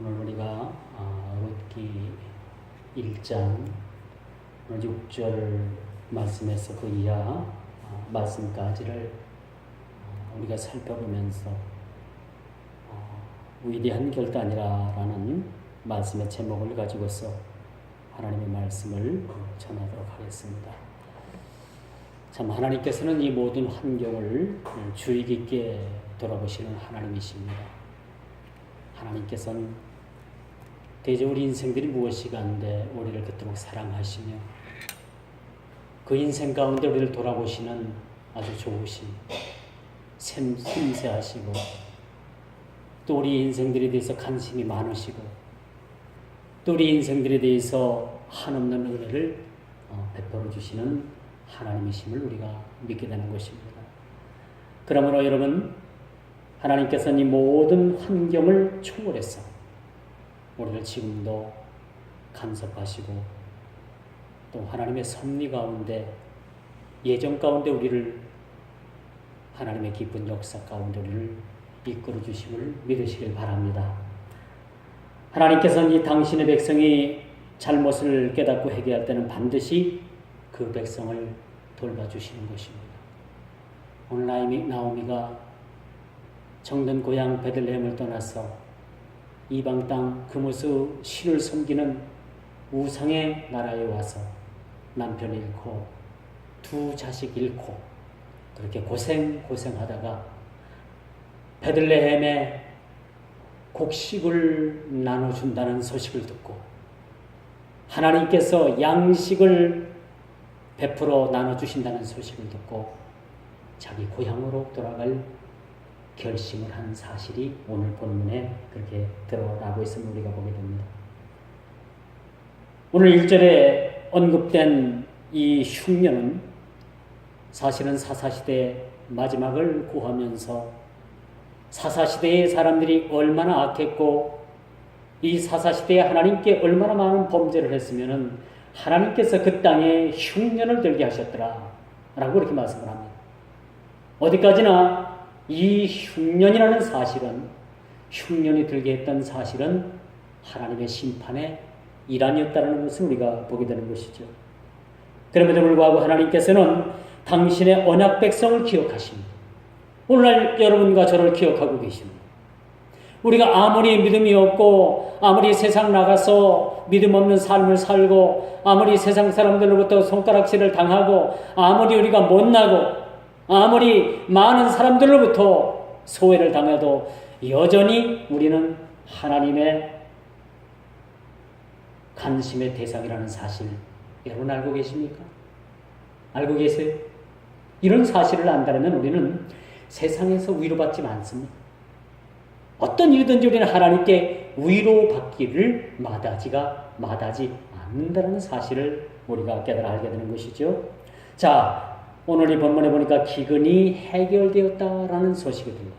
오늘 우리가 룻기 1장 6절 말씀에서 그 이하 말씀까지를 우리가 살펴보면서 위대한 결단이라는 말씀의 제목을 가지고서 하나님의 말씀을 전하도록 하겠습니다. 참 하나님께서는 이 모든 환경을 주의 깊게 돌아보시는 하나님이십니다. 하나님께서는 대체 우리 인생들이 무엇이간데 우리를 그토록 사랑하시며 그 인생 가운데 우리를 돌아보시는 아주 좋으신 섬세하시고 또 우리 인생들에 대해서 관심이 많으시고 또 우리 인생들에 대해서 한없는 은혜를 베풀어 주시는 하나님이심을 우리가 믿게 되는 것입니다. 그러므로 여러분, 하나님께서는 이 모든 환경을 초월해서 우리를 지금도 간섭하시고 또 하나님의 섭리 가운데 예정 가운데 우리를 하나님의 깊은 역사 가운데 우리를 이끌어 주심을 믿으시길 바랍니다. 하나님께서는 이 당신의 백성이 잘못을 깨닫고 회개할 때는 반드시 그 백성을 돌봐주시는 것입니다. 오늘 나오미가 정든 고향 베들레헴을 떠나서 이방 땅 그모스 신을 섬기는 우상의 나라에 와서 남편 잃고 두 자식 잃고 그렇게 고생하다가 베들레헴에 곡식을 나눠준다는 소식을 듣고 하나님께서 양식을 베풀어 나눠주신다는 소식을 듣고 자기 고향으로 돌아갈 결심을 한 사실이 오늘 본문에 그렇게 드러나고 있음을 우리가 보게 됩니다. 오늘 1절에 언급된 이 흉년은 사실은 사사시대 마지막을 구하면서 사사시대의 사람들이 얼마나 악했고 이 사사시대에 하나님께 얼마나 많은 범죄를 했으면 하나님께서 그 땅에 흉년을 들게 하셨더라 라고 그렇게 말씀을 합니다. 어디까지나 이 흉년이라는 사실은 흉년이 들게 했던 사실은 하나님의 심판의 일환이었다는 것을 우리가 보게 되는 것이죠. 그럼에도 불구하고 하나님께서는 당신의 언약 백성을 기억하십니다. 오늘날 여러분과 저를 기억하고 계십니다. 우리가 아무리 믿음이 없고 아무리 세상 나가서 믿음 없는 삶을 살고 아무리 세상 사람들로부터 손가락질을 당하고 아무리 우리가 못나고 아무리 많은 사람들로부터 소외를 당해도 여전히 우리는 하나님의 관심의 대상이라는 사실 여러분 알고 계십니까? 알고 계세요? 이런 사실을 안다면 우리는 세상에서 위로받지 않습니다. 어떤 일이든지 우리는 하나님께 위로받기를 마다하지 않는다는 사실을 우리가 깨달아 알게 되는 것이죠. 자, 오늘 이 본문에 보니까 기근이 해결되었다라는 소식이 들려요.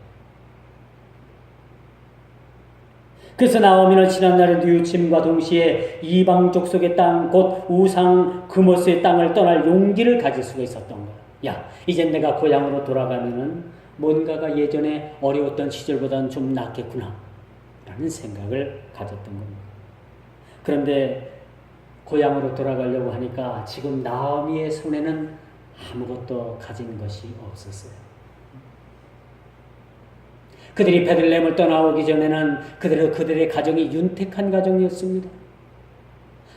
그래서 나오미는 지난날의 뉘우침과 동시에 이방 족속의 땅, 곧 우상 그모스의 땅을 떠날 용기를 가질 수가 있었던 거야. 야, 이제 내가 고향으로 돌아가면은 뭔가가 예전에 어려웠던 시절보다는 좀 낫겠구나 라는 생각을 가졌던 겁니다. 그런데 고향으로 돌아가려고 하니까 지금 나오미의 손에는 아무것도 가진 것이 없었어요. 그들이 베들레헴을 떠나오기 전에는 그들의 가정이 윤택한 가정이었습니다.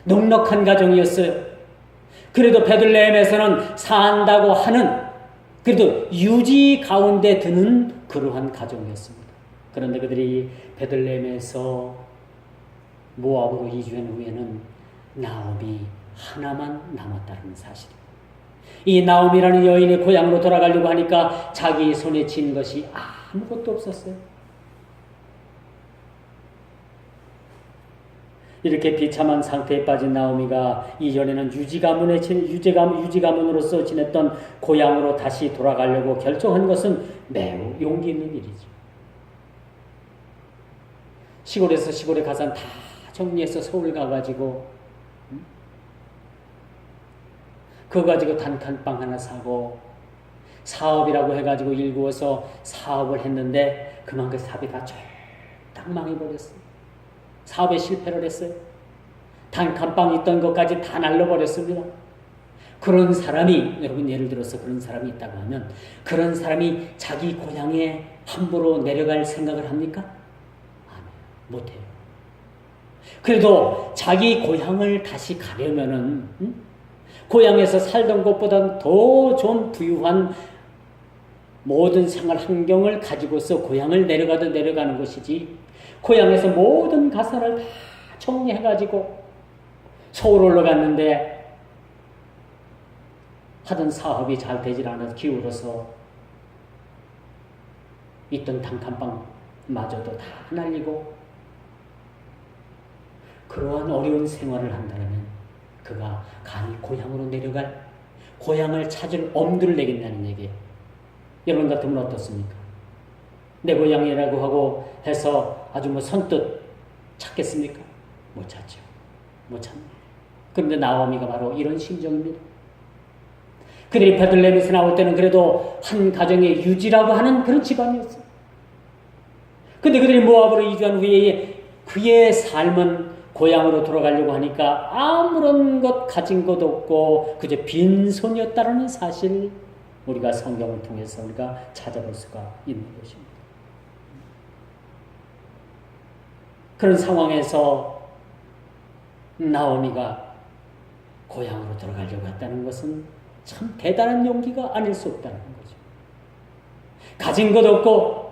넉넉한 가정이었어요. 그래도 베들레헴에서는 산다고 하는 그래도 유지 가운데 드는 그러한 가정이었습니다. 그런데 그들이 베들레헴에서 모압으로 이주한 후에는 나오미 하나만 남았다는 사실입니다. 이 나오미라는 여인의 고향으로 돌아가려고 하니까 자기 손에 쥔 것이 아무것도 없었어요. 이렇게 비참한 상태에 빠진 나오미가 이전에는 유지가문으로서 지냈던 고향으로 다시 돌아가려고 결정한 것은 매우 용기 있는 일이죠. 시골에서 시골에 가서 다 정리해서 서울 가가지고 그거 가지고 단칸방 하나 사고 사업이라고 해가지고 일구어서 사업을 했는데 그만 그 사업이 다 쫄딱 망해버렸어요. 사업에 실패를 했어요. 단칸방 있던 것까지 다 날려버렸습니다. 그런 사람이, 여러분 예를 들어서 그런 사람이 있다고 하면 그런 사람이 자기 고향에 함부로 내려갈 생각을 합니까? 아니요. 못해요. 그래도 자기 고향을 다시 가려면은 고향에서 살던 것보다 더 좀 부유한 모든 생활 환경을 가지고서 고향을 내려가는 것이지, 고향에서 모든 가산을 다 정리해가지고 서울 올라갔는데 하던 사업이 잘 되질 않아서 기울어서 있던 단칸방마저도 다 날리고, 그러한 어려운 생활을 한다면 그가 감히 고향으로 내려갈, 고향을 찾을 엄두를 내겠냐는 얘기예요. 여러분 같으면 어떻습니까? 내 고향이라고 하고 해서 아주 선뜻 찾겠습니까? 못 찾죠. 못 찾네. 그런데 나오미가 바로 이런 심정입니다. 그들이 베들레헴에서 나올 때는 그래도 한 가정의 유지라고 하는 그런 집안이었어요. 근데 그들이 모압으로 이주한 후에 그의 삶은 고향으로 돌아가려고 하니까 아무런 것 가진 것 없고 그저 빈손이었다는 사실, 우리가 성경을 통해서 우리가 찾아볼 수가 있는 것입니다. 그런 상황에서 나오미가 고향으로 돌아가려고 했다는 것은 참 대단한 용기가 아닐 수 없다는 거죠. 가진 것 없고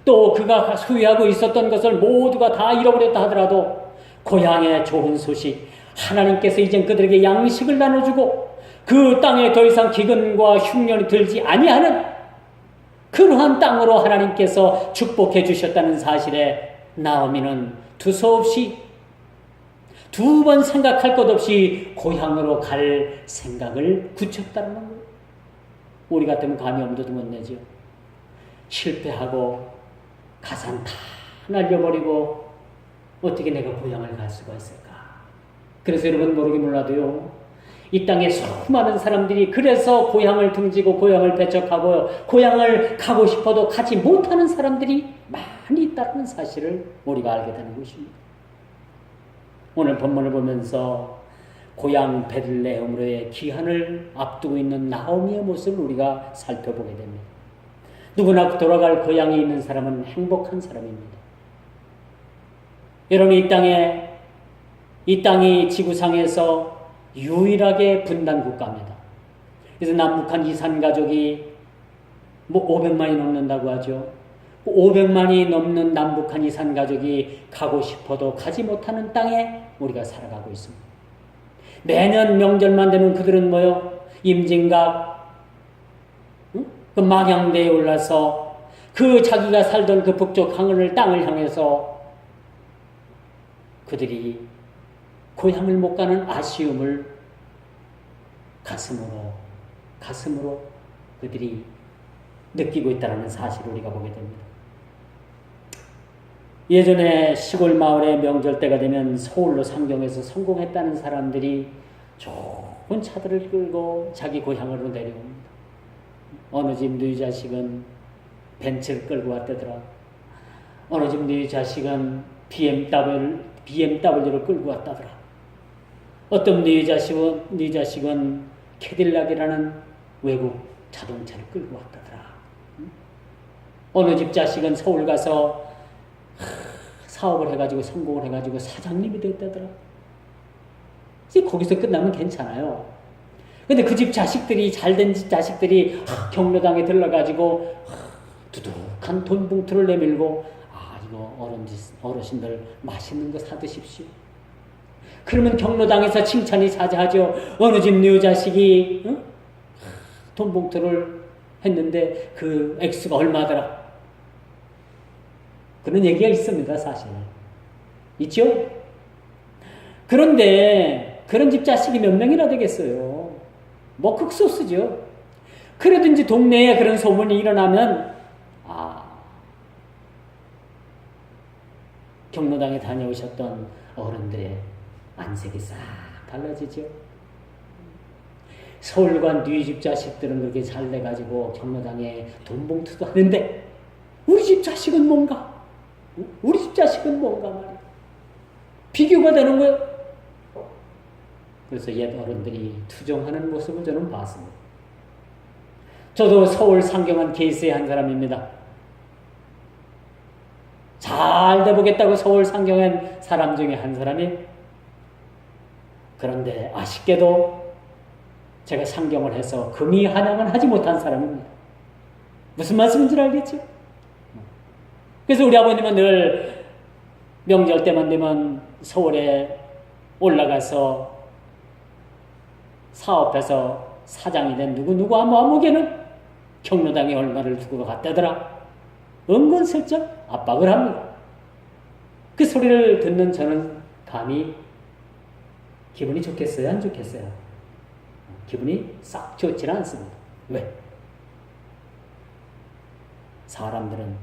또 그가 소유하고 있었던 것을 모두가 다 잃어버렸다 하더라도 고향의 좋은 소식, 하나님께서 이젠 그들에게 양식을 나눠주고 그 땅에 더 이상 기근과 흉년이 들지 아니하는 그러한 땅으로 하나님께서 축복해 주셨다는 사실에 나오미는 두서없이, 두 번 생각할 것 없이 고향으로 갈 생각을 굳혔다는 거예요. 우리 같으면 감히 엄두도 못 내죠. 실패하고 가산 다 날려버리고 어떻게 내가 고향을 갈 수가 있을까? 그래서 여러분 모르게 몰라도요, 이 땅에 수많은 사람들이 그래서 고향을 등지고 고향을 배척하고 고향을 가고 싶어도 가지 못하는 사람들이 많이 있다는 사실을 우리가 알게 되는 것입니다. 오늘 본문을 보면서 고향 베들레헴으로의 귀환을 앞두고 있는 나오미의 모습을 우리가 살펴보게 됩니다. 누구나 돌아갈 고향에 있는 사람은 행복한 사람입니다. 여러분, 이 땅이 지구상에서 유일하게 분단 국가입니다. 그래서 남북한 이산 가족이 500만이 넘는다고 하죠. 500만이 넘는 남북한 이산 가족이 가고 싶어도 가지 못하는 땅에 우리가 살아가고 있습니다. 매년 명절만 되면 그들은 임진각 그 망향대에 올라서 그 자기가 살던 그 북쪽 하늘 땅을 향해서 그들이 고향을 못 가는 아쉬움을 가슴으로 그들이 느끼고 있다는 사실을 우리가 보게 됩니다. 예전에 시골 마을의 명절 때가 되면 서울로 상경해서 성공했다는 사람들이 좋은 차들을 끌고 자기 고향으로 내려옵니다. 어느 집 너희 자식은 벤츠를 끌고 왔다더라. 어느 집 너희 자식은 BMW를 끌고 왔다더라. 어떤 너희 자식은 캐딜락이라는 외국 자동차를 끌고 왔다더라. 어느 집 자식은 서울 가서 사업을 해가지고 성공을 해가지고 사장님이 됐다더라. 이제 거기서 끝나면 괜찮아요. 근데 그 집 자식들이, 잘된 집 자식들이 경로당에 들러가지고 두둑한 돈 봉투를 내밀고, 이거 어르신들 맛있는 거 사드십시오. 그러면 경로당에서 칭찬이 자자하죠. 어느 집 네 자식이 돈 봉투를 했는데 그 액수가 얼마더라. 그런 얘기가 있습니다, 사실. 있죠? 그런데 그런 집 자식이 몇 명이나 되겠어요? 극소수죠. 그러든지 동네에 그런 소문이 일어나면 경로당에 다녀오셨던 어른들의 안색이 싹 달라지죠. 서울관 네 집 자식들은 그렇게 잘 돼가지고 경로당에 돈 봉투도 하는데 우리 집 자식은 뭔가 우리 집 자식은 뭔가 말이야. 비교가 되는 거예요. 그래서 옛 어른들이 투정하는 모습을 저는 봤습니다. 저도 서울 상경한 케이스의 한 사람입니다. 잘 돼보겠다고 서울 상경한 사람 중에 한 사람이, 그런데 아쉽게도 제가 상경을 해서 금이 한양을 하지 못한 사람입니다. 무슨 말씀인지 알겠죠? 그래서 우리 아버님은 늘 명절 때만 되면 서울에 올라가서 사업해서 사장이 된 누구 아무에게는 경로당에 얼마를 두고 갔다더라. 은근슬쩍 압박을 합니다. 그 소리를 듣는 저는 감히 기분이 좋겠어요? 안 좋겠어요? 기분이 싹 좋지는 않습니다. 왜? 사람들은,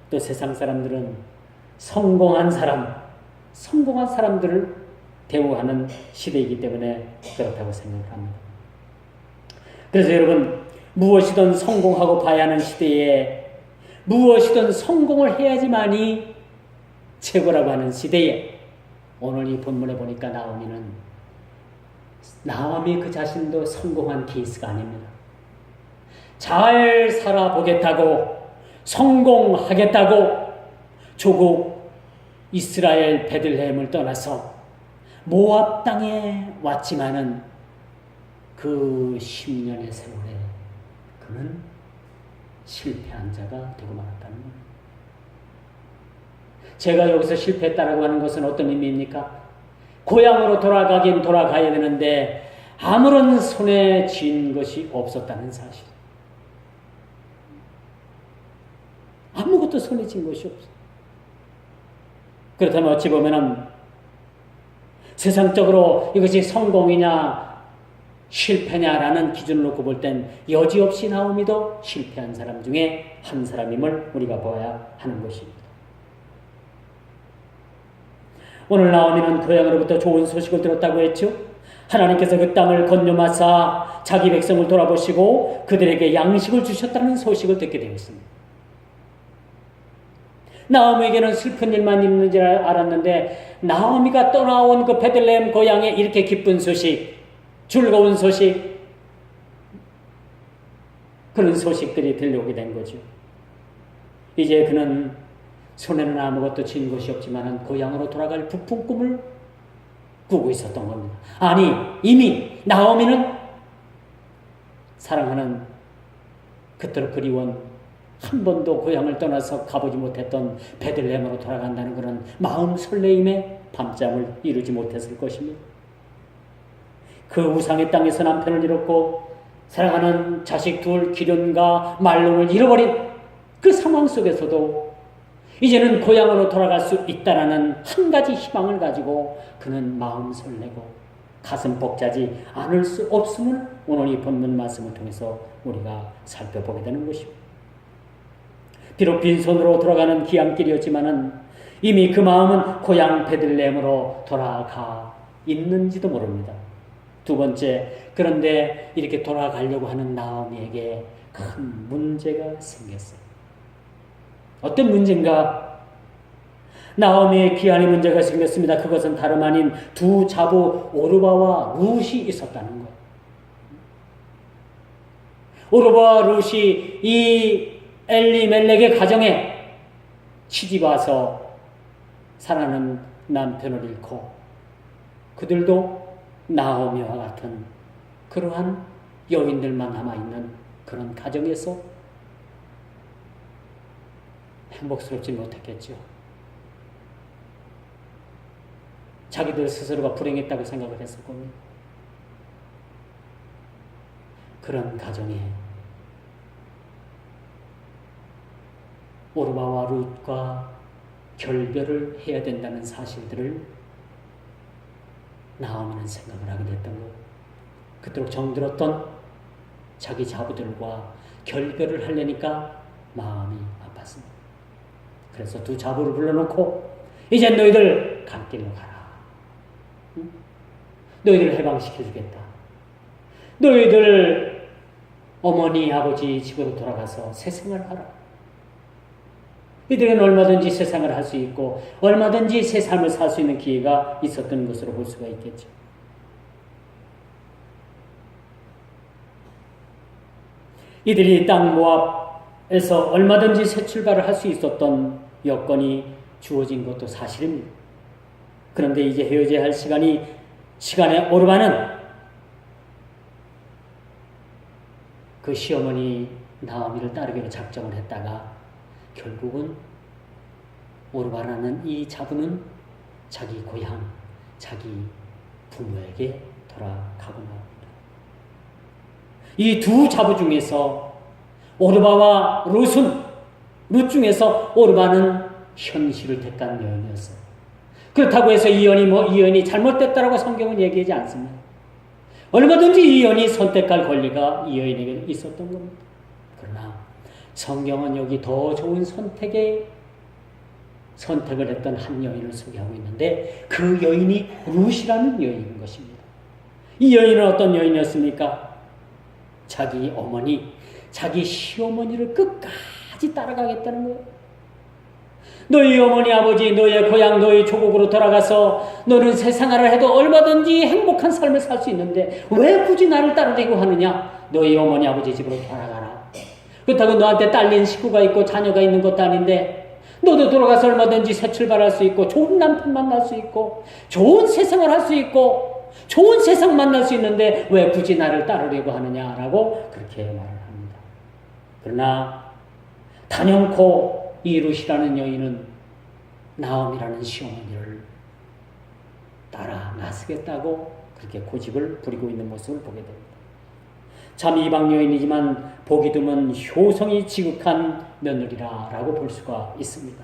또 세상 사람들은 성공한 사람들을 대우하는 시대이기 때문에 그렇다고 생각합니다. 그래서 여러분, 무엇이든 성공하고 봐야 하는 시대에, 무엇이든 성공을 해야지만이 최고라고 하는 시대에, 오늘 이 본문에 보니까 나오미 그 자신도 성공한 케이스가 아닙니다. 잘 살아보겠다고, 성공하겠다고 조국 이스라엘 베들레헴을 떠나서 모압 땅에 왔지만은 그 10년의 세월에 그는 실패한 자가 되고 말았다는 겁니다. 제가 여기서 실패했다라고 하는 것은 어떤 의미입니까? 고향으로 돌아가긴 돌아가야 되는데 아무런 손에 쥔 것이 없었다는 사실. 아무것도 손에 쥔 것이 없어. 그렇다면 어찌 보면은 세상적으로 이것이 성공이냐 실패냐라는 기준을 놓고 볼 땐 여지없이 나오미도 실패한 사람 중에 한 사람임을 우리가 보아야 하는 것입니다. 오늘 나오미는 고향으로부터 좋은 소식을 들었다고 했죠. 하나님께서 그 땅을 건너마사 자기 백성을 돌아보시고 그들에게 양식을 주셨다는 소식을 듣게 되었습니다. 나오미에게는 슬픈 일만 있는 줄 알았는데 나오미가 떠나온 그 베들레헴 고향에 이렇게 기쁜 소식, 즐거운 소식, 그런 소식들이 들려오게 된 거죠. 이제 그는 손에는 아무것도 쥔 것이 없지만 고향으로 돌아갈 부푼 꿈을 꾸고 있었던 겁니다. 아니, 이미 나오미는 사랑하는 그토록 그리운 한 번도 고향을 떠나서 가보지 못했던 베들레헴으로 돌아간다는 그런 마음 설레임에 밤잠을 이루지 못했을 것입니다. 그 우상의 땅에서 남편을 잃었고 사랑하는 자식 둘 기련과 말론을 잃어버린 그 상황 속에서도 이제는 고향으로 돌아갈 수 있다라는 한 가지 희망을 가지고 그는 마음 설레고 가슴 벅차지 않을 수 없음을 오늘 이 본문 말씀을 통해서 우리가 살펴보게 되는 것입니다. 비록 빈손으로 돌아가는 귀향길이었지만은 이미 그 마음은 고향 베들레헴으로 돌아가 있는지도 모릅니다. 두 번째, 그런데 이렇게 돌아가려고 하는 나오미에게 큰 문제가 생겼어요. 어떤 문제인가? 나오미의 귀환의 문제가 생겼습니다. 그것은 다름 아닌 두 자부 오르바와 룻이 있었다는 거예요. 오르바와 룻이 이 엘리멜렉의 가정에 시집와서 사랑하는 남편을 잃고 그들도 나오미와 같은 그러한 여인들만 남아있는 그런 가정에서 행복스럽지 못했겠죠. 자기들 스스로가 불행했다고 생각을 했을 겁니다. 그런 가정에 오르바와 룻과 결별을 해야 된다는 사실들을 나오미는 생각을 하게 됐던 거예요. 그토록 정들었던 자기 자부들과 결별을 하려니까 마음이 아팠습니다. 그래서 두 자부를 불러놓고 이제 너희들 갈 길로 가라. 응? 너희들 해방시켜주겠다. 너희들 어머니 아버지 집으로 돌아가서 새 생활하라. 이들은 얼마든지 세상을 할 수 있고 얼마든지 새 삶을 살 수 있는 기회가 있었던 것으로 볼 수가 있겠죠. 이들이 땅 모압에서 얼마든지 새 출발을 할 수 있었던 여건이 주어진 것도 사실입니다. 그런데 이제 헤어져야 할 시간에 오르바는 그 시어머니 나오미를 따르기로 작정을 했다가 결국은 오르바라는 이 자부는 자기 고향, 자기 부모에게 돌아가고 나옵니다. 이 두 자부 중에서 오르바와 룻 중에서 오르바는 현실을 택한 여인이었어요. 그렇다고 해서 이 여인이 잘못됐다라고 성경은 얘기하지 않습니다. 얼마든지 이 여인이 선택할 권리가 이 여인에게 있었던 겁니다. 그러나 성경은 여기 더 좋은 선택을 했던 한 여인을 소개하고 있는데 그 여인이 룻이라는 여인인 것입니다. 이 여인은 어떤 여인이었습니까? 자기 어머니, 자기 시어머니를 끝까지 따라가겠다는 거예요. 너희 어머니, 아버지, 너의 고향, 너의 조국으로 돌아가서 너는 세상을 해도 얼마든지 행복한 삶을 살 수 있는데 왜 굳이 나를 따르려고 하느냐? 너희 어머니, 아버지 집으로 돌아가라. 그렇다고 너한테 딸린 식구가 있고 자녀가 있는 것도 아닌데 너도 돌아가서 얼마든지 새 출발할 수 있고 좋은 남편 만날 수 있고 좋은 세상을 할 수 있고 좋은 세상 만날 수 있는데 왜 굳이 나를 따르려고 하느냐라고 그렇게 말을 합니다. 그러나 단연코 이 룻이라는 여인은 나옴이라는 시어머니를 따라 나서겠다고 그렇게 고집을 부리고 있는 모습을 보게 됩니다. 참 이방 여인이지만 보기 드문 효성이 지극한 며느리라고 볼 수가 있습니다.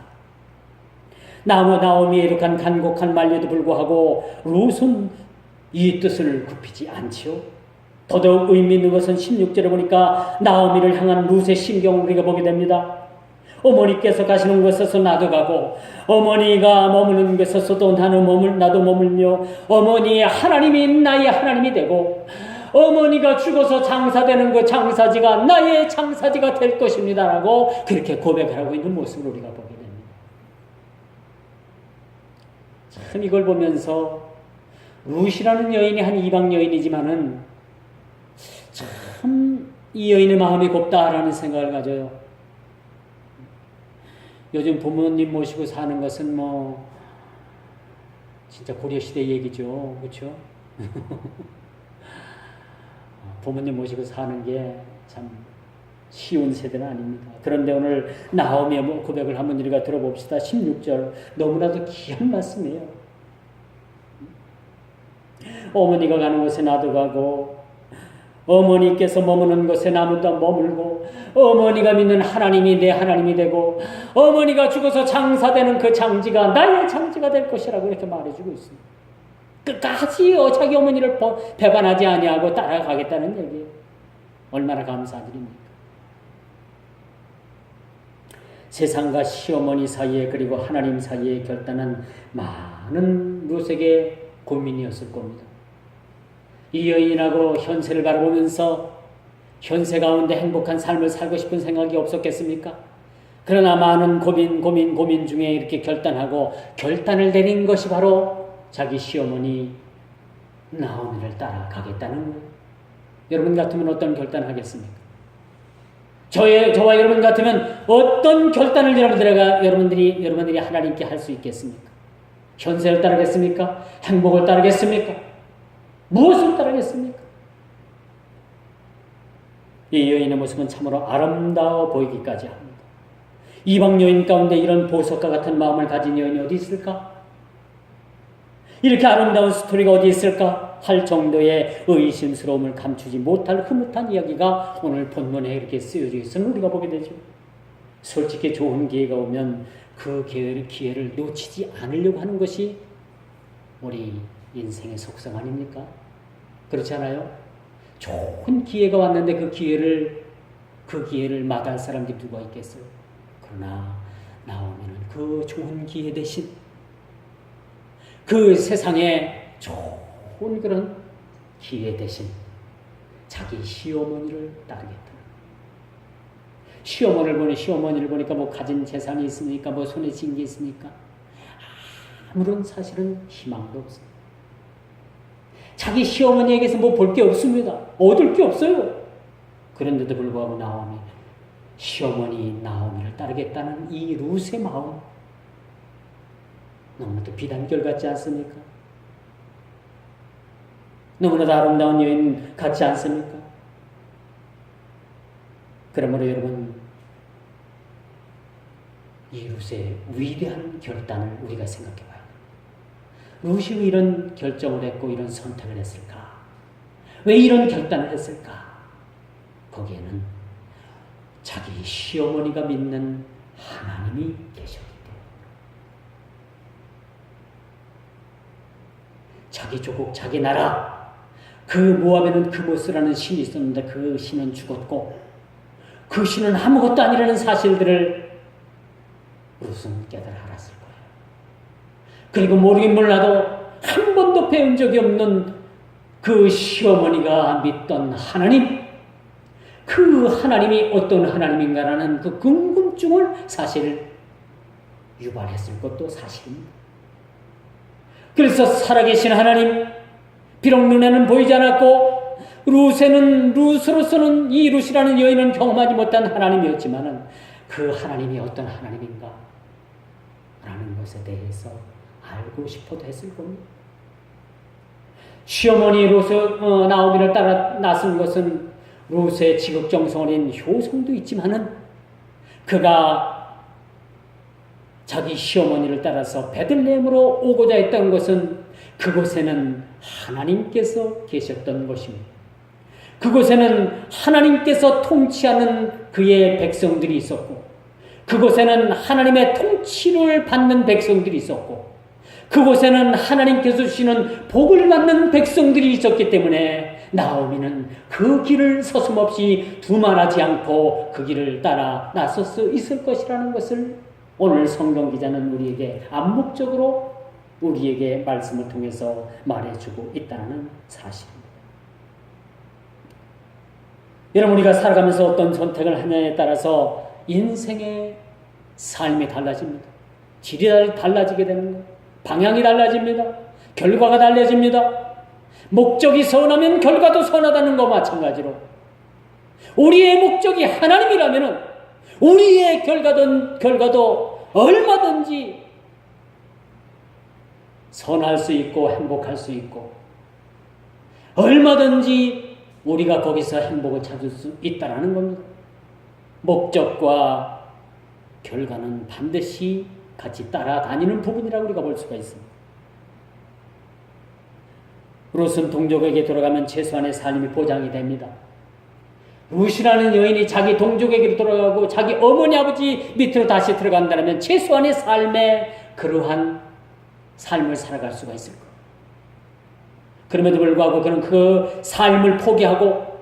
나오미의 이룩한 간곡한 말에도 불구하고 룻은 이 뜻을 굽히지 않지요. 더더욱 의미 있는 것은 16절에 보니까 나오미를 향한 룻의 심경을 우리가 보게 됩니다. 어머니께서 가시는 곳에서 나도 가고 어머니가 머무는 곳에서도 나도 머물며 어머니의 하나님이 나의 하나님이 되고 어머니가 죽어서 장사되는 그 장사지가 나의 장사지가 될 것입니다 라고 그렇게 고백하고 있는 모습을 우리가 보게 됩니다. 참 이걸 보면서 룻이라는 여인이 한 이방 여인이지만은 참 이 여인의 마음이 곱다라는 생각을 가져요. 요즘 부모님 모시고 사는 것은 뭐 진짜 고려시대 얘기죠. 그렇죠? 부모님 모시고 사는 게 참 쉬운 세대는 아닙니다. 그런데 오늘 나오미의 고백을 한번 우리가 들어봅시다. 16절 너무나도 귀한 말씀이에요. 어머니가 가는 곳에 나도 가고 어머니께서 머무는 곳에 나도 머물고 어머니가 믿는 하나님이 내 하나님이 되고 어머니가 죽어서 장사되는 그 장지가 나의 장지가 될 것이라고 이렇게 말해주고 있습니다. 끝까지 자기 어머니를 배반하지 아니하고 따라가겠다는 얘기예요. 얼마나 감사한 일입니까? 세상과 시어머니 사이에 그리고 하나님 사이의 결단은 많은 룻에게 고민이었을 겁니다. 이 여인하고 현세를 바라보면서 현세 가운데 행복한 삶을 살고 싶은 생각이 없었겠습니까? 그러나 많은 고민 중에 이렇게 결단을 내린 것이 바로 자기 시어머니 나오미를 따라가겠다는 거예요. 여러분 같으면 어떤 결단을 하겠습니까? 저와 여러분 같으면 어떤 결단을 여러분들이 하나님께 할 수 있겠습니까? 현세를 따르겠습니까? 행복을 따르겠습니까? 무엇을 따르겠습니까? 이 여인의 모습은 참으로 아름다워 보이기까지 합니다. 이방 여인 가운데 이런 보석과 같은 마음을 가진 여인이 어디 있을까? 이렇게 아름다운 스토리가 어디 있을까? 할 정도의 의심스러움을 감추지 못할 흐뭇한 이야기가 오늘 본문에 이렇게 쓰여져 있음을 우리가 보게 되죠. 솔직히 좋은 기회가 오면 그 기회를 놓치지 않으려고 하는 것이 우리 인생의 속성 아닙니까? 그렇지 않아요? 좋은 기회가 왔는데 그 기회를 마다할 사람들이 누가 있겠어요? 그러나 나오면은 그 좋은 기회 대신 그 세상에 좋은 그런 기회 대신 자기 시어머니를 따르겠다. 시어머니를 보니까 뭐 가진 재산이 있으니까 뭐 손에 쥔 게 있으니까 아무런 사실은 희망도 없어요. 자기 시어머니에게서 뭐 볼 게 없습니다. 얻을 게 없어요. 그런데도 불구하고 나오미, 시어머니 나오미를 따르겠다는 이 룻의 마음, 너무나도 비단결 같지 않습니까? 너무나도 아름다운 여인 같지 않습니까? 그러므로 여러분, 이 룻의 위대한 결단을 우리가 생각해 봐야 돼요. 룻이 왜 이런 결정을 했고 이런 선택을 했을까? 왜 이런 결단을 했을까? 거기에는 자기 시어머니가 믿는 하나님이 계셨기 때문에, 자기 조국, 자기 나라, 그 모압에는 그모스라는 신이 있었는데 그 신은 죽었고 그 신은 아무것도 아니라는 사실들을 룻은 깨달아 알았을 거예요. 그리고 모르긴 몰라도 한 번도 배운 적이 없는 그 시어머니가 믿던 하나님, 그 하나님이 어떤 하나님인가라는 그 궁금증을 사실 유발했을 것도 사실입니다. 그래서 살아계신 하나님, 비록 눈에는 보이지 않았고 룻으로서는 이 룻이라는 여인은 경험하지 못한 하나님이었지만은 그 하나님이 어떤 하나님인가 라는 것에 대해서 알고 싶어도 했을 겁니다. 시어머니 나오미를 따라 나선 것은 룻의 지극정성어린 효성도 있지만은 그가 자기 시어머니를 따라서 베들레헴으로 오고자 했던 것은 그곳에는 하나님께서 계셨던 것입니다. 그곳에는 하나님께서 통치하는 그의 백성들이 있었고, 그곳에는 하나님의 통치를 받는 백성들이 있었고, 그곳에는 하나님께서 주시는 복을 받는 백성들이 있었기 때문에 나오미는 그 길을 서슴없이 두말하지 않고 그 길을 따라 나설 수 있을 것이라는 것을 오늘 성경 기자는 우리에게 암묵적으로 우리에게 말씀을 통해서 말해주고 있다는 사실입니다. 여러분, 우리가 살아가면서 어떤 선택을 하느냐에 따라서 인생의 삶이 달라집니다. 질이 달라지게 되는 거예요. 방향이 달라집니다. 결과가 달라집니다. 목적이 선하면 결과도 선하다는 것 마찬가지로 우리의 목적이 하나님이라면 우리의 결과도 얼마든지 선할 수 있고 행복할 수 있고 얼마든지 우리가 거기서 행복을 찾을 수 있다는 겁니다. 목적과 결과는 반드시 같이 따라다니는 부분이라고 우리가 볼 수가 있습니다. 룻은 동족에게 돌아가면 최소한의 삶이 보장이 됩니다. 룻이라는 여인이 자기 동족에게로 돌아가고 자기 어머니 아버지 밑으로 다시 들어간다면 최소한의 삶에 그러한 삶을 살아갈 수가 있을 거예요. 그럼에도 불구하고 그는 그 삶을 포기하고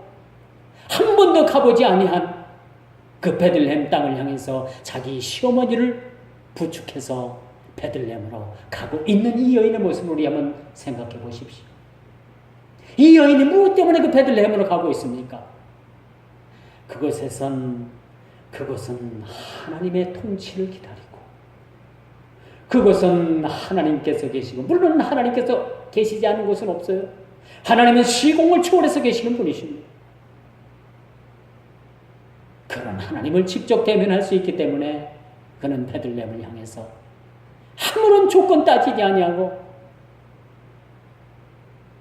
한 번도 가보지 아니한 그 베들레헴 땅을 향해서 자기 시어머니를 부축해서 베들레헴으로 가고 있는 이 여인의 모습을 우리 한번 생각해 보십시오. 이 여인이 무엇 때문에 그 베들레헴으로 가고 있습니까? 그것은 하나님의 통치를 기다리고 그것은 하나님께서 계시고, 물론 하나님께서 계시지 않은 곳은 없어요. 하나님은 시공을 초월해서 계시는 분이십니다. 그런 하나님을 직접 대면할 수 있기 때문에 그는 베들레헴을 향해서 아무런 조건 따지지 아니하고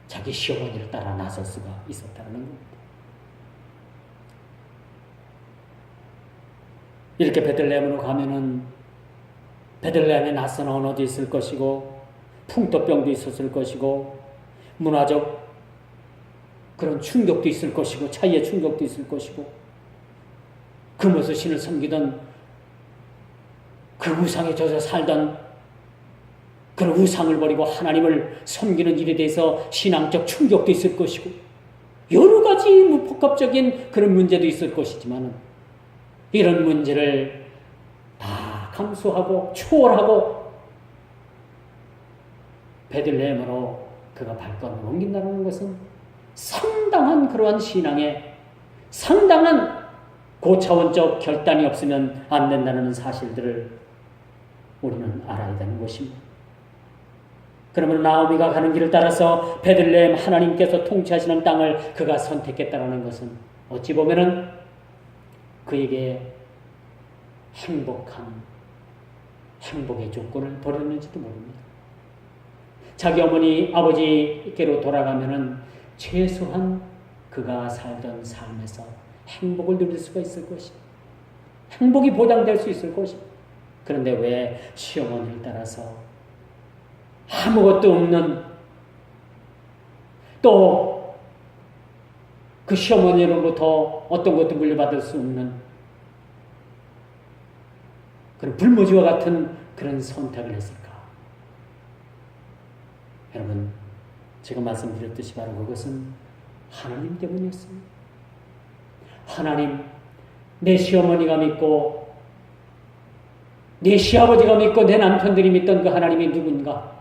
자기 시어머니를 따라 나설 수가 있었다는 겁니다. 이렇게 베들레헴으로 가면은 베들레헴에 낯선 언어도 있을 것이고 풍토병도 있었을 것이고 문화적 그런 충격도 있을 것이고 차이의 충격도 있을 것이고 그모스 신을 섬기던 그 우상에 젖어 살던 그런 우상을 버리고 하나님을 섬기는 일에 대해서 신앙적 충격도 있을 것이고 여러 가지 복합적인 그런 문제도 있을 것이지만 이런 문제를 다 감수하고 초월하고 베들레헴으로 그가 발걸음을 옮긴다는 것은 상당한 그러한 신앙의 상당한 고차원적 결단이 없으면 안 된다는 사실들을 우리는 알아야 되는 것입니다. 그러면 나오미가 가는 길을 따라서 베들레헴 하나님께서 통치하시는 땅을 그가 선택했다는 것은 어찌 보면은 그에게 행복의 조건을 버렸는지도 모릅니다. 자기 어머니 아버지께로 돌아가면은 최소한 그가 살던 삶에서 행복을 누릴 수가 있을 것입니다. 행복이 보장될 수 있을 것입니다. 그런데 왜 시어머니를 따라서 아무것도 없는, 또 그 시어머니로부터 어떤 것도 물려받을 수 없는 그런 불모지와 같은 그런 선택을 했을까? 여러분, 제가 말씀드렸듯이 바로 그것은 하나님 때문이었습니다. 하나님, 내 시어머니가 믿고 내 시아버지가 믿고 내 남편들이 믿던 그 하나님이 누군가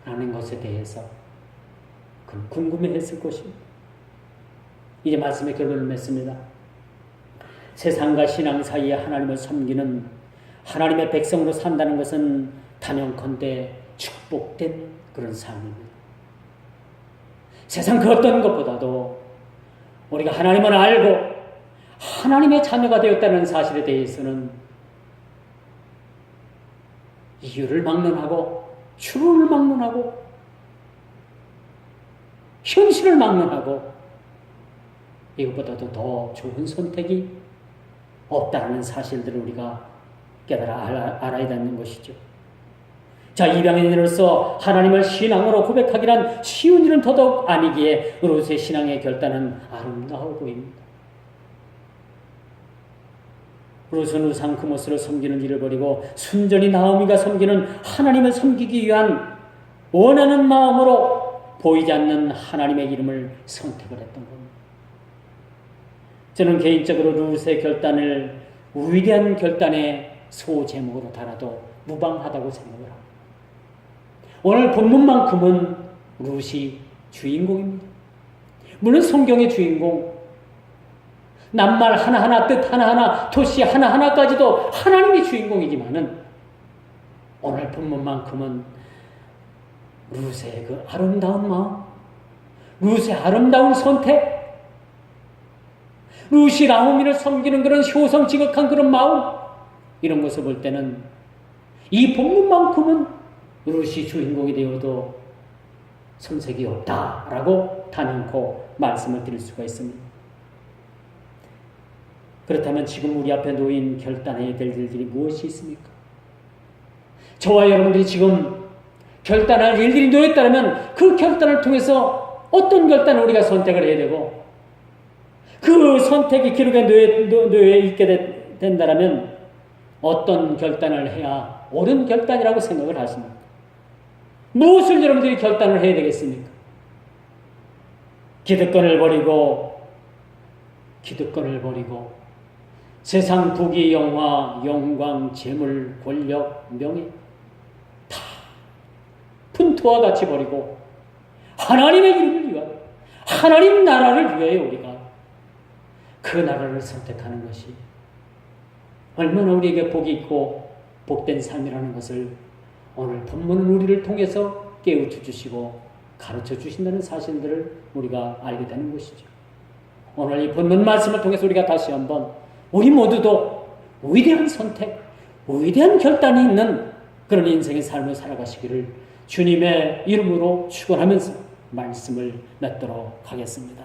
하는 것에 대해서 궁금해했을 것입니다. 이제 말씀의 결론을 맺습니다. 세상과 신앙 사이에 하나님을 섬기는 하나님의 백성으로 산다는 것은 단연컨대 축복된 그런 삶입니다. 세상 그 어떤 것보다도 우리가 하나님을 알고 하나님의 자녀가 되었다는 사실에 대해서는 이유를 막론하고 추론을 막론하고 현실을 막론하고 이것보다도 더 좋은 선택이 없다는 사실들을 우리가 알아야 되는 것이죠. 자, 입양인으로서 하나님을 신앙으로 고백하기란 쉬운 일은 더더욱 아니기에 롯의 신앙의 결단은 아름다워 보입니다. 롯은 우상 그모스를 섬기는 일을 버리고 순전히 나오미가 섬기는 하나님을 섬기기 위한 원하는 마음으로 보이지 않는 하나님의 이름을 선택을 했던 겁니다. 저는 개인적으로 롯의 결단을 위대한 결단의 소제목으로 달아도 무방하다고 생각을 합니다. 오늘 본문만큼은 롯이 주인공입니다. 물론 성경의 주인공, 낱말 하나하나, 뜻 하나하나, 토시 하나하나까지도 하나님이 주인공이지만은 오늘 본문만큼은 롯의 그 아름다운 마음, 롯의 아름다운 선택, 롯이 나오미를 섬기는 그런 효성지극한 그런 마음, 이런 것을 볼 때는 이 본문만큼은 롯이 주인공이 되어도 손색이 없다라고 단연코 말씀을 드릴 수가 있습니다. 그렇다면 지금 우리 앞에 놓인 결단해야 될 일들이 무엇이 있습니까? 저와 여러분들이 지금 결단할 일들이 놓였다면 그 결단을 통해서 어떤 결단을 우리가 선택을 해야 되고 그 선택이 기록에 놓여 있게 된다면 어떤 결단을 해야 옳은 결단이라고 생각을 하십니까? 무엇을 여러분들이 결단을 해야 되겠습니까? 기득권을 버리고 세상 부귀 영화 영광 재물 권력 명예 다 분투와 같이 버리고 하나님의 이름을 위하여 하나님 나라를 위하여 우리가 그 나라를 선택하는 것이 얼마나 우리에게 복이 있고 복된 삶이라는 것을 오늘 본문은 우리를 통해서 깨우쳐 주시고 가르쳐 주신다는 사실들을 우리가 알게 되는 것이죠. 오늘 이 본문 말씀을 통해서 우리가 다시 한번 우리 모두도 위대한 선택, 위대한 결단이 있는 그런 인생의 삶을 살아가시기를 주님의 이름으로 축원하면서 말씀을 맺도록 하겠습니다.